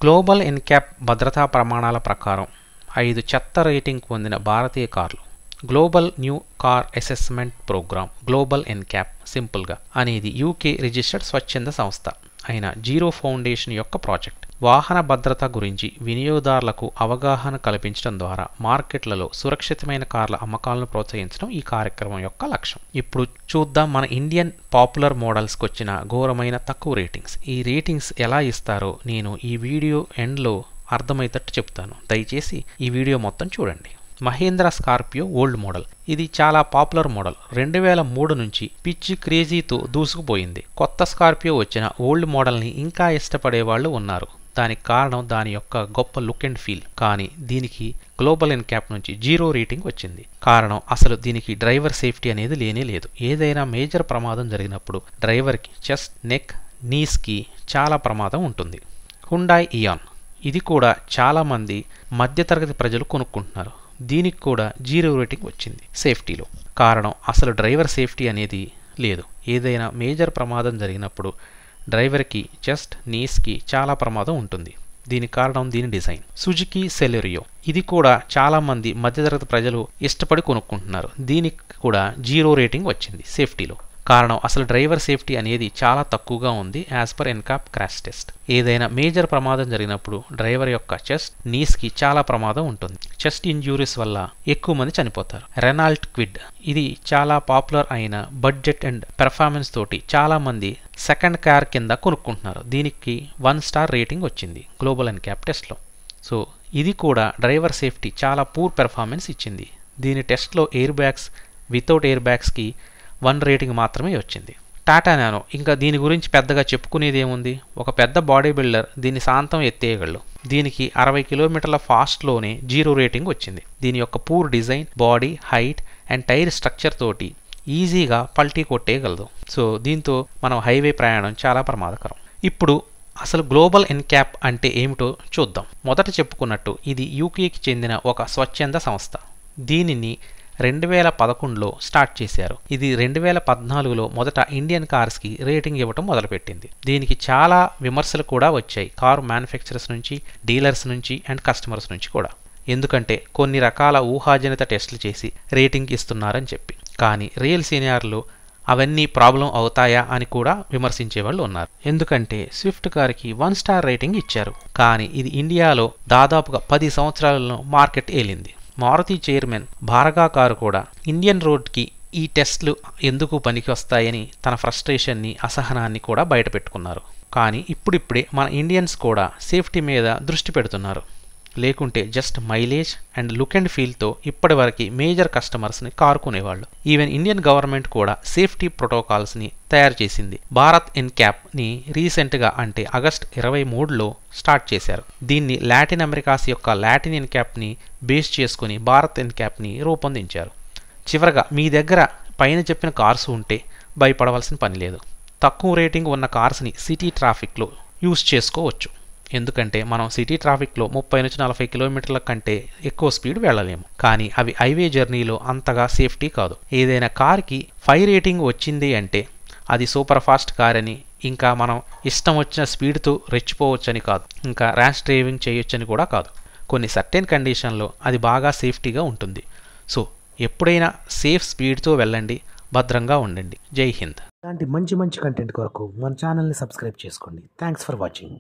Global NCAP భద్రతా ప్రమాణాల ప్రకారం 5 చెత్త రేటింగ్ పొందిన భారతీయ కార్లు global new car assessment programme global NCAP సింపుల్గా అనేది యూకే రిజిస్టర్డ్ స్వచ్ఛంద సంస్థ అయిన జీరో ఫౌండేషన్ యొక్క ప్రాజెక్ట్. వాహన భద్రత గురించి వినియోగదారులకు అవగాహన కల్పించడం ద్వారా మార్కెట్లలో సురక్షితమైన కార్ల అమ్మకాలను ప్రోత్సహించడం ఈ కార్యక్రమం యొక్క లక్ష్యం. ఇప్పుడు చూద్దాం మన ఇండియన్ పాపులర్ మోడల్స్కి వచ్చిన ఘోరమైన తక్కువ రేటింగ్స్. ఈ రేటింగ్స్ ఎలా ఇస్తారో నేను ఈ వీడియో ఎండ్లో అర్థమయ్యేటట్టు చెప్తాను. దయచేసి ఈ వీడియో మొత్తం చూడండి. Mahindra Scorpio old model. ఇది చాలా పాపులర్ మోడల్. 2003 నుంచి పిచ్చి క్రేజీతో దూసుకుపోయింది. కొత్త స్కార్పియో వచ్చిన ఓల్డ్ మోడల్ని ఇంకా ఇష్టపడే వాళ్ళు ఉన్నారు. దానికి కారణం దాని యొక్క గొప్ప లుక్ అండ్ ఫీల్. కానీ దీనికి గ్లోబల్ ఎన్క్యాప్ నుంచి 0 రేటింగ్ వచ్చింది. కారణం అసలు దీనికి డ్రైవర్ సేఫ్టీ అనేది లేనే లేదు. ఏదైనా మేజర్ ప్రమాదం జరిగినప్పుడు డ్రైవర్కి చెస్ట్, నెక్, నీస్కి చాలా ప్రమాదం ఉంటుంది. Hyundai Eon. ఇది కూడా చాలామంది మధ్యతరగతి ప్రజలు కొనుక్కుంటున్నారు. దీనికి కూడా 0 రేటింగ్ వచ్చింది సేఫ్టీలో. కారణం అసలు డ్రైవర్ సేఫ్టీ అనేది లేదు. ఏదైనా మేజర్ ప్రమాదం జరిగినప్పుడు డ్రైవర్కి చెస్ట్, నీస్కి చాలా ప్రమాదం ఉంటుంది. దీనికి కారణం దీని డిజైన్. సుజుకి సెలెరియో. ఇది కూడా చాలామంది మధ్యతరగతి ప్రజలు ఇష్టపడి కొనుక్కుంటున్నారు. దీనికి కూడా 0 రేటింగ్ వచ్చింది సేఫ్టీలో. కారణం అసలు డ్రైవర్ సేఫ్టీ అనేది చాలా తక్కువగా ఉంది as per NCAP crash test. ఏదైనా మేజర్ ప్రమాదం జరిగినప్పుడు డ్రైవర్ యొక్క చెస్ట్, నీస్కి చాలా ప్రమాదం ఉంటుంది. చెస్ట్ ఇంజ్యూరీస్ వల్ల ఎక్కువ మంది చనిపోతారు. Renault quid. ఇది చాలా పాపులర్ అయిన బడ్జెట్ అండ్ పెర్ఫార్మెన్స్ తోటి చాలా మంది సెకండ్ కార్ కింద కొనుక్కుంటున్నారు. దీనికి 1 స్టార్ రేటింగ్ వచ్చింది గ్లోబల్ ఎన్క్యాప్ టెస్ట్లో. సో ఇది కూడా డ్రైవర్ సేఫ్టీ చాలా పూర్ పెర్ఫార్మెన్స్ ఇచ్చింది. దీని టెస్ట్లో ఎయిర్ బ్యాగ్స్, వితౌట్ ఎయిర్ బ్యాగ్స్కి 1 రేటింగ్ మాత్రమే వచ్చింది. టాటా నానో. ఇంకా దీని గురించి పెద్దగా చెప్పుకునేది ఏముంది. ఒక పెద్ద బాడీ బిల్డర్ దీన్ని శాంతం ఎత్తేయగలడు. దీనికి 60 కిలోమీటర్ల ఫాస్ట్లోనే 0 రేటింగ్ వచ్చింది. దీని యొక్క poor design, body height and tyre structure తోటి ఈజీగా పల్టీ కొట్టేయగలదు. సో దీంతో మనం హైవే ప్రయాణం చాలా ప్రమాదకరం. ఇప్పుడు అసలు గ్లోబల్ ఎన్క్యాప్ అంటే ఏమిటో చూద్దాం. మొదట చెప్పుకున్నట్టు ఇది యూకేకి చెందిన ఒక స్వచ్ఛంద సంస్థ. దీనిని 2011లో స్టార్ట్ చేశారు. ఇది 2014లో మొదట ఇండియన్ కార్స్కి రేటింగ్ ఇవ్వటం మొదలుపెట్టింది. దీనికి చాలా విమర్శలు కూడా వచ్చాయి కారు మ్యానుఫ్యాక్చరర్స్ నుంచి, డీలర్స్ నుంచి అండ్ కస్టమర్స్ నుంచి కూడా. ఎందుకంటే కొన్ని రకాల ఊహాజనిత టెస్టులు చేసి రేటింగ్ ఇస్తున్నారని చెప్పి. కానీ రియల్ సీనియర్లు అవన్నీ ప్రాబ్లం అవుతాయా అని కూడా విమర్శించే వాళ్ళు ఉన్నారు. ఎందుకంటే స్విఫ్ట్ కార్కి 1 స్టార్ రేటింగ్ ఇచ్చారు. కానీ ఇది ఇండియాలో దాదాపుగా 10 సంవత్సరాలలో మార్కెట్ ఏలింది. మారుతి చైర్మన్ భారగా కారు కూడా ఇండియన్ రోడ్కి ఈ టెస్ట్లు ఎందుకు పనికి వస్తాయని తన ఫ్రస్ట్రేషన్ని, అసహనాన్ని కూడా బయటపెట్టుకున్నారు. కానీ ఇప్పుడిప్పుడే మన ఇండియన్స్ కూడా సేఫ్టీ మీద దృష్టి పెడుతున్నారు. లేకుంటే just mileage and look and ఫీల్తో ఇప్పటివరకు మేజర్ కస్టమర్స్ని కారు కొనేవాళ్ళు. ఈవెన్ ఇండియన్ గవర్నమెంట్ కూడా సేఫ్టీ ప్రోటోకాల్స్ని తయారు చేసింది. భారత్ ఎన్క్యాప్ని రీసెంట్గా అంటే ఆగస్ట్ 23లో స్టార్ట్ చేశారు. దీన్ని లాటిన్ అమెరికాస్ యొక్క లాటిన్ ఎన్క్యాప్ని బేస్ చేసుకుని భారత్ ఎన్క్యాప్ని రూపొందించారు. చివరగా మీ దగ్గర పైన చెప్పిన కార్స్ ఉంటే భయపడవలసిన పని లేదు. తక్కువ రేటింగ్ ఉన్న కార్స్ని సిటీ ట్రాఫిక్లో యూజ్ చేసుకోవచ్చు. ఎందుకంటే మనం సిటీ ట్రాఫిక్లో 30 నుంచి 40 కిలోమీటర్ల కంటే ఎక్కువ స్పీడ్ వెళ్ళలేము. కానీ అవి హైవే జర్నీలో అంతగా సేఫ్టీ కాదు. ఏదైనా కార్కి 5 రేటింగ్ వచ్చింది అంటే అది సూపర్ ఫాస్ట్ కార్ అని, ఇంకా మనం ఇష్టం వచ్చిన స్పీడ్తో రెచ్చిపోవచ్చని కాదు, ఇంకా ర్యాష్ డ్రైవింగ్ చేయొచ్చని కూడా కాదు. కొన్ని సర్టెన్ కండిషన్లో అది బాగా సేఫ్టీగా ఉంటుంది. సో ఎప్పుడైనా సేఫ్ స్పీడ్తో వెళ్ళండి, భద్రంగా ఉండండి. జై హింద్. ఇలాంటి మంచి కంటెంట్ కొరకు మన ఛానల్ని సబ్స్క్రైబ్ చేసుకోండి. Thanks for watching.